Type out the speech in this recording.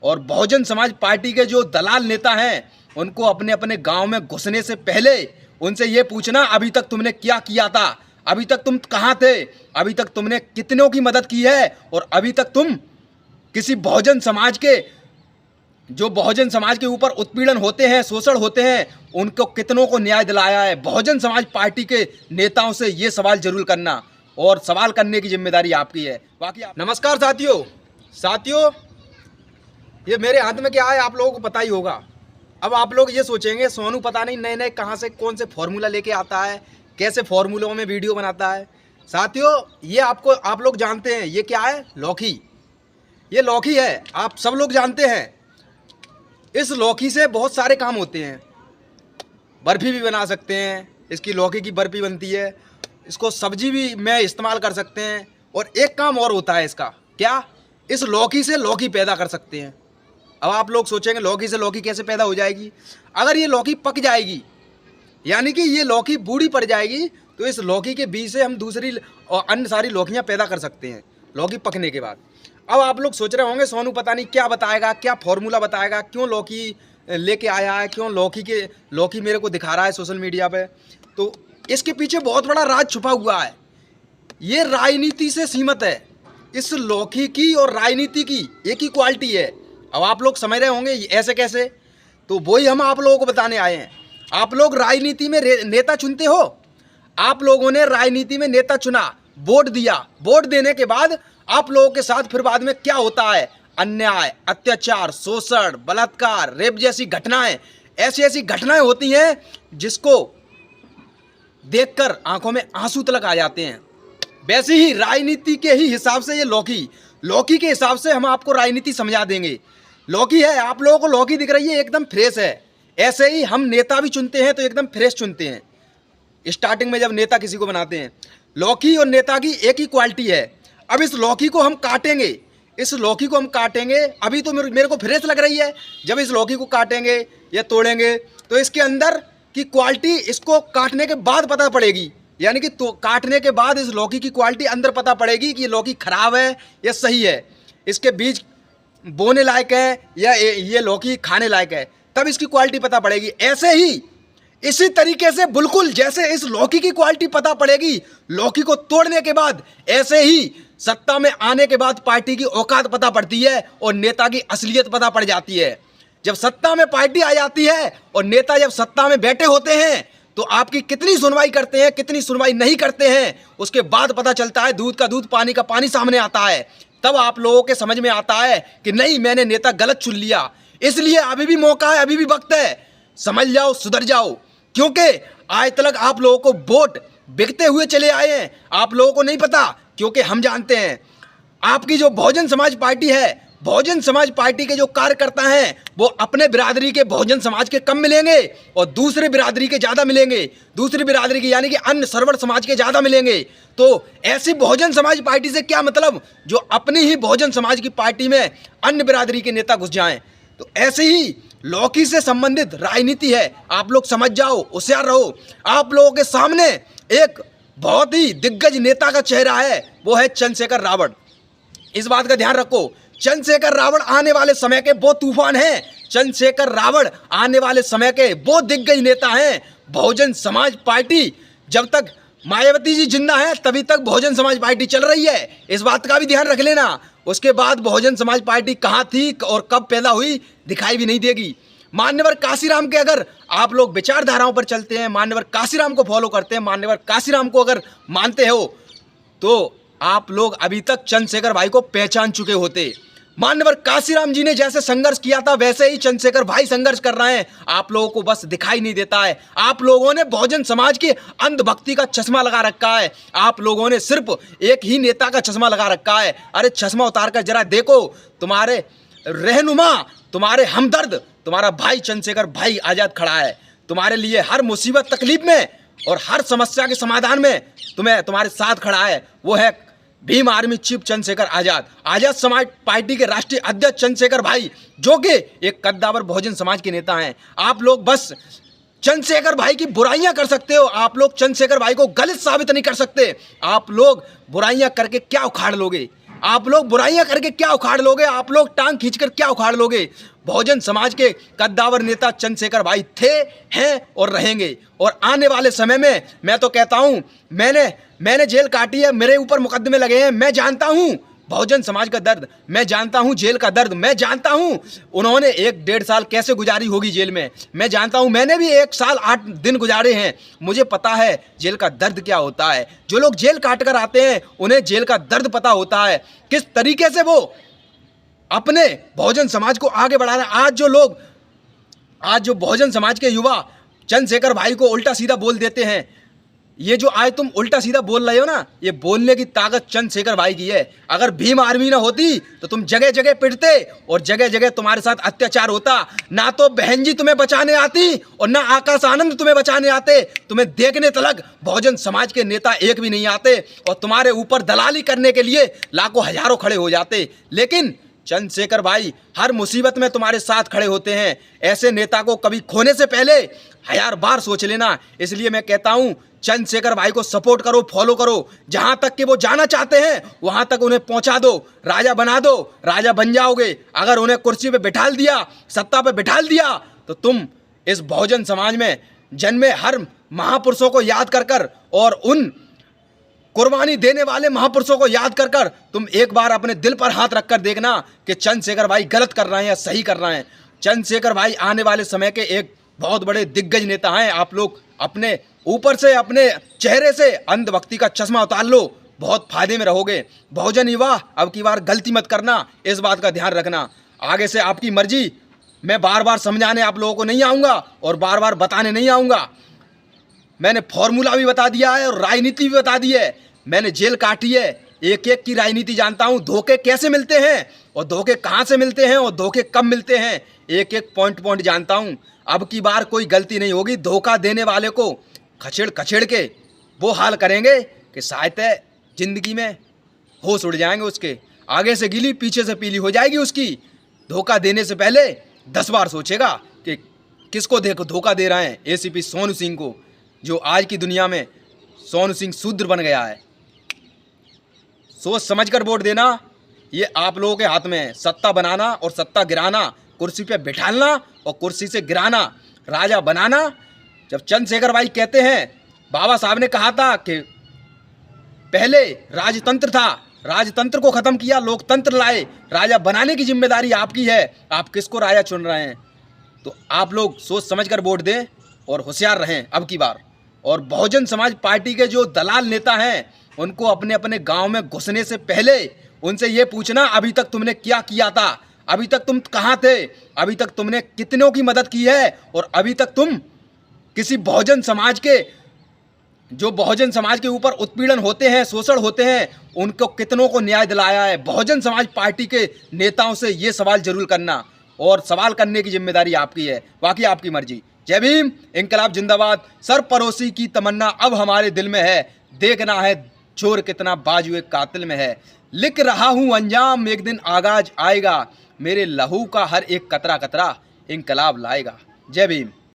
और बहुजन समाज पार्टी के जो दलाल नेता हैं उनको अपने अपने गांव में घुसने से पहले उनसे ये पूछना, अभी तक तुमने क्या किया था, अभी तक तुम कहाँ थे, अभी तक तुमने कितनों की मदद की है, और अभी तक तुम किसी बहुजन समाज के जो बहुजन समाज के ऊपर उत्पीड़न होते हैं, शोषण होते हैं, उनको कितनों को न्याय दिलाया है। बहुजन समाज पार्टी के नेताओं से ये सवाल जरूर करना, और सवाल करने की जिम्मेदारी आपकी है। बाकी नमस्कार साथियों, ये मेरे हाथ में क्या है आप लोगों को पता ही होगा। अब आप लोग ये सोचेंगे सोनू पता नहीं नए नए कहाँ से कौन से फॉर्मूला लेके आता है, कैसे फॉर्मूलों में वीडियो बनाता है। साथियों, ये आप लोग जानते हैं ये क्या है, लौकी। ये लौकी है, आप सब लोग जानते हैं। इस लौकी से बहुत सारे काम होते हैं। बर्फ़ी भी बना सकते हैं, इसकी लौकी की बर्फ़ी बनती है, इसको सब्जी भी में इस्तेमाल कर सकते हैं। और एक काम और होता है इसका, क्या, इस लौकी से लौकी पैदा कर सकते हैं। अब आप लोग सोचेंगे लौकी से लौकी कैसे पैदा हो जाएगी। अगर ये लौकी पक जाएगी, यानी कि ये लौकी बूढ़ी पड़ जाएगी, तो इस लौकी के बीज से हम दूसरी और अन्य सारी लौकियाँ पैदा कर सकते हैं लौकी पकने के बाद। अब आप लोग सोच रहे होंगे सोनू पता नहीं क्या बताएगा, क्या फॉर्मूला बताएगा, क्यों लौकी लेके आया है, क्यों लौकी मेरे को दिखा रहा है सोशल मीडिया पे। तो इसके पीछे बहुत बड़ा राज छुपा हुआ है। ये राजनीति से सीमित है। इस लौकी की और राजनीति की एक ही क्वालिटी है। अब आप लोग समझ रहे होंगे ऐसे कैसे, तो वही हम आप लोगों को बताने आए हैं। आप लोग राजनीति में नेता चुनते हो, आप लोगों ने राजनीति में नेता चुना, वोट दिया, वोट देने के बाद आप लोगों के साथ फिर बाद में क्या होता है, अन्याय, अत्याचार, शोषण, बलात्कार, रेप जैसी घटनाएं, ऐसी घटनाएं होती हैं जिसको देखकर आंखों में आंसू तलक आ जाते हैं। वैसे ही राजनीति के ही हिसाब से ये लौकी के हिसाब से हम आपको राजनीति समझा देंगे। लौकी है, आप लोगों को लौकी दिख रही है, एकदम फ्रेश है। ऐसे ही हम नेता भी चुनते हैं तो एकदम फ्रेश चुनते हैं। स्टार्टिंग में जब नेता किसी को बनाते हैं, लौकी और नेता की एक ही क्वालिटी है। अब इस लौकी को हम काटेंगे, अभी तो मेरे को फ्रेश लग रही है। जब इस लौकी को काटेंगे या तोड़ेंगे तो इसके अंदर की क्वालिटी इसको काटने के बाद पता पड़ेगी, यानी कि तो काटने के बाद इस लौकी की क्वालिटी अंदर पता पड़ेगी कि ये लौकी खराब है या सही है, इसके बीज बोने लायक है या ये लौकी खाने लायक है, तब इसकी क्वालिटी पता पड़ेगी। ऐसे ही इसी तरीके से बिल्कुल जैसे इस लौकी की क्वालिटी पता पड़ेगी लौकी को तोड़ने के बाद, ऐसे ही सत्ता में आने के बाद पार्टी की औकात पता पड़ती है और नेता की असलियत पता पड़ जाती है। जब सत्ता में पार्टी आ जाती है और नेता जब सत्ता में बैठे होते हैं तो आपकी कितनी सुनवाई करते हैं, कितनी सुनवाई नहीं करते हैं, उसके बाद पता चलता है। दूध का दूध, पानी का पानी सामने आता है। तब आप लोगों के समझ में आता है कि नहीं, मैंने नेता गलत चुन लिया। इसलिए अभी भी मौका है, अभी भी वक्त है, समझ जाओ, सुधर जाओ। क्योंकि आज तक आप लोगों को वोट बिकते हुए चले आए हैं, आप लोगों को नहीं पता। क्योंकि हम जानते हैं आपकी जो बहुजन समाज पार्टी है, बहुजन समाज पार्टी के जो कार्यकर्ता हैं वो अपने बिरादरी के बहुजन समाज के कम मिलेंगे और दूसरे बिरादरी के ज़्यादा मिलेंगे, दूसरी बिरादरी के यानी कि अन्य सर्वर समाज के ज़्यादा मिलेंगे। तो ऐसी बहुजन समाज पार्टी से क्या मतलब जो अपनी ही बहुजन समाज की पार्टी में अन्य बिरादरी के नेता घुस जाएं। तो ऐसे ही लौकी से संबंधित राजनीति है, आप लोग समझ जाओ, होशियार रहो। आप लोगों के सामने एक बहुत ही दिग्गज नेता का चेहरा है, वो है चंद्रशेखर रावण। इस बात का ध्यान रखो, चंद्रशेखर रावण आने वाले समय के वो तूफान हैं, चंद्रशेखर रावण आने वाले समय के वो दिग्गज नेता हैं। बहुजन समाज पार्टी जब तक मायावती जी जिंदा है तभी तक बहुजन समाज पार्टी चल रही है, इस बात का भी ध्यान रख लेना। उसके बाद बहुजन समाज पार्टी कहाँ थी और कब पैदा हुई दिखाई भी नहीं देगी। मान्यवर काशीराम के अगर आप लोग विचारधाराओं पर चलते हैं, मान्यवर काशीराम को फॉलो करते हैं, मान्यवर काशीराम को अगर मानते हो तो आप लोग अभी तक चंद्रशेखर भाई को पहचान चुके होते। मान्यवर काशीराम जी ने जैसे संघर्ष किया था वैसे ही चंद्रशेखर भाई संघर्ष कर रहे हैं, आप लोगों को बस दिखाई नहीं देता है। आप लोगों ने बहुजन समाज की अंधभक्ति का चश्मा लगा रखा है, आप लोगों ने सिर्फ एक ही नेता का चश्मा लगा रखा है। अरे चश्मा उतार कर जरा देखो, तुम्हारे रहनुमा, तुम्हारे हमदर्द, तुम्हारा भाई चंद्रशेखर भाई आजाद खड़ा है तुम्हारे लिए। हर मुसीबत तकलीफ में और हर समस्या के समाधान में तुम्हारे साथ खड़ा है। वो है Bhim army chief Chandrashekhar Azad Samaj party के राष्ट्रीय अध्यक्ष चंद्रशेखर भाई, जो कि एक कद्दावर बहुजन समाज के नेता हैं। आप लोग बस चंद्रशेखर भाई की बुराइयां कर सकते हो, आप लोग चंद्रशेखर भाई को गलत साबित नहीं कर सकते। आप लोग बुराइयां करके क्या उखाड़ लोगे, आप लोग बुराइयां करके क्या उखाड़ लोगे, आप लोग टांग खींचकर क्या उखाड़ लोगे। बहुजन समाज के कद्दावर नेता चंद्रशेखर भाई थे, हैं और रहेंगे। और आने वाले समय में मैं तो कहता हूं, मैंने जेल काटी है, मेरे ऊपर मुकदमे लगे हैं, मैं जानता हूं बहुजन समाज का दर्द, मैं जानता हूं जेल का दर्द, मैं जानता हूं उन्होंने 1-1.5 साल कैसे गुजारी होगी जेल में, मैं जानता हूं मैंने भी 1 साल 8 दिन गुजारे हैं। मुझे पता है जेल का दर्द क्या होता है। जो लोग जेल काट कर आते हैं उन्हें जेल का दर्द पता होता है, किस तरीके से वो अपने बहुजन समाज को आगे बढ़ा रहे हैं। आज जो बहुजन समाज के युवा चंद्रशेखर भाई को उल्टा सीधा बोल देते हैं, ये जो आज तुम उल्टा सीधा बोल रहे हो ना, ये बोलने की ताकत चंद्रशेखर भाई की है। अगर भीम आर्मी ना होती तो तुम जगह जगह पिटते और जगह जगह तुम्हारे साथ अत्याचार होता। ना तो बहन जी तुम्हें बचाने आती और ना आकाश आनंद तुम्हें बचाने आते, तुम्हें देखने तलक बहुजन समाज के नेता एक भी नहीं आते और तुम्हारे ऊपर दलाली करने के लिए लाखों हजारों खड़े हो जाते। लेकिन चंद्रशेखर भाई हर मुसीबत में तुम्हारे साथ खड़े होते हैं। ऐसे नेता को कभी खोने से पहले 1000 बार सोच लेना। इसलिए मैं कहता हूं चंद्रशेखर भाई को सपोर्ट करो, फॉलो करो। जहां तक कि वो जाना चाहते हैं वहां तक उन्हें पहुंचा दो, राजा बना दो, राजा बन जाओगे। अगर उन्हें कुर्सी पे बिठाल दिया, सत्ता पे बिठाल दिया, तो तुम इस बहुजन समाज में जन्मे हर महापुरुषों को याद कर और उन कुर्बानी देने वाले महापुरुषों को याद कर तुम एक बार अपने दिल पर हाथ रखकर देखना कि चंद्रशेखर भाई गलत कर रहे हैं या सही कर रहे हैं। चंद्रशेखर भाई आने वाले समय के एक बहुत बड़े दिग्गज नेता हैं। आप लोग अपने ऊपर से, अपने चेहरे से अंधभक्ति का चश्मा उतार लो, बहुत फायदे में रहोगे। बहुजन युवा अब की बार गलती मत करना, इस बात का ध्यान रखना। आगे से आपकी मर्जी, मैं बार बार समझाने आप लोगों को नहीं आऊँगा और बार बार बताने नहीं आऊँगा। मैंने फॉर्मूला भी बता दिया है और राजनीति भी बता दी है। मैंने जेल काटी है, एक एक की राजनीति जानता हूँ, धोखे कैसे मिलते हैं और धोखे कहाँ से मिलते हैं और धोखे कब मिलते हैं, एक एक पॉइंट जानता हूँ। अब की बार कोई गलती नहीं होगी। धोखा देने वाले को खचेड़ के वो हाल करेंगे कि शायद जिंदगी में होश उड़ जाएंगे उसके। आगे से गीली पीछे से पीली हो जाएगी उसकी। धोखा देने से पहले 10 बार सोचेगा कि किसको धोखा दे रहे हैं। एसीपी सोनू सिंह को, जो आज की दुनिया में सोनू सिंह शूद्र बन गया है। सोच समझकर वोट देना, ये आप लोगों के हाथ में है। सत्ता बनाना और सत्ता गिराना, कुर्सी पे बिठालना और कुर्सी से गिराना, राजा बनाना। जब चंद्रशेखर भाई कहते हैं, बाबा साहब ने कहा था कि पहले राजतंत्र था, राजतंत्र को खत्म किया, लोकतंत्र लाए, राजा बनाने की जिम्मेदारी आपकी है। आप किसको राजा चुन रहे हैं? तो आप लोग सोच समझकर वोट दें और होशियार रहें अब की बार। और बहुजन समाज पार्टी के जो दलाल नेता हैं उनको अपने अपने गांव में घुसने से पहले उनसे ये पूछना, अभी तक तुमने क्या किया था, अभी तक तुम कहाँ थे, अभी तक तुमने कितनों की मदद की है और अभी तक तुम किसी बहुजन समाज के, जो बहुजन समाज के ऊपर उत्पीड़न होते हैं, शोषण होते हैं, उनको कितनों को न्याय दिलाया है। बहुजन समाज पार्टी के नेताओं से ये सवाल जरूर करना और सवाल करने की जिम्मेदारी आपकी है, बाकी आपकी मर्जी। जय भीम, इंकलाब जिंदाबाद। सरपरोसी की तमन्ना अब हमारे दिल में है, देखना है चोर कितना बाजुए कातिल में है। लिख रहा हूँ अंजाम, एक दिन आगाज आएगा, मेरे लहू का हर एक कतरा कतरा इंकलाब लाएगा। जय भीम।